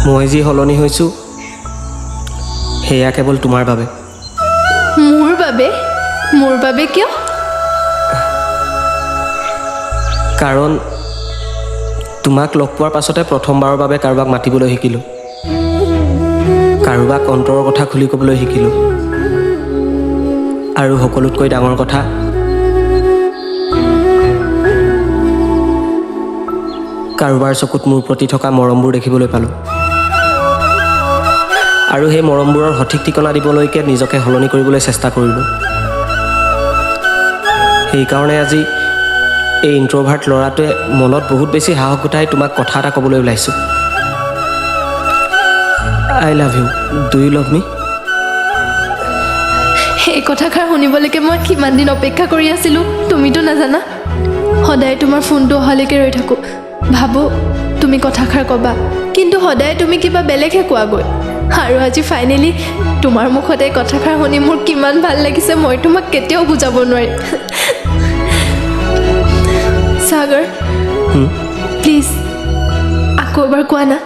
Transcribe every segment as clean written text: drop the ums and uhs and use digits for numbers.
মই যি হলনি হৈছোঁ সেয়া কেৱল তোমাৰ বাবে। মোৰ বাবে? মোৰ বাবে কিয়? কাৰণ তোমাক লগ পোৱাৰ পাছতে প্ৰথমবাৰৰ বাবে কাৰোবাক মাতিবলৈ শিকিলোঁ, কাৰোবাক অন্তৰৰ কথা খুলি ক'বলৈ শিকিলোঁ, আৰু সকলোতকৈ ডাঙৰ কথা, কাৰোবাৰ চকুত মোৰ প্ৰতি থকা মৰমবোৰ দেখিবলৈ পালোঁ। আৰু সেই মৰমবোৰৰ সঠিক ঠিকনা দিবলৈকে নিজকে সলনি কৰিবলৈ চেষ্টা কৰিলোঁ। সেইকাৰণে আজি এই ইণ্ট্ৰ'ভাৰ্ট ল'ৰাটোৱে মনত বহুত বেছি সাহস গোটাই তোমাক কথা এটা ক'বলৈ ওলাইছোঁ। I love you. Do you love me? এই কথাষাৰ শুনিবলৈকে মই কিমান দিন অপেক্ষা কৰি আছিলোঁ তুমিতো নাজানা। সদায় তোমাৰ ফোনটো অহালৈকে ৰৈ থাকোঁ, ভাবোঁ তুমি কথাষাৰ ক'বা, কিন্তু সদায় তুমি কিবা বেলেগহে কোৱাগৈ। আৰু আজি ফাইনেলি তোমাৰ মুখতে কথাষাৰ শুনি মোৰ কিমান ভাল লাগিছে মই তোমাক কেতিয়াও বুজাব নোৱাৰিম। সাগৰ, প্লিজ আকৌ এবাৰ কোৱা না।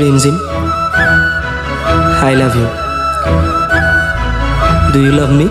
Rimjhim, I love you. Do you love me?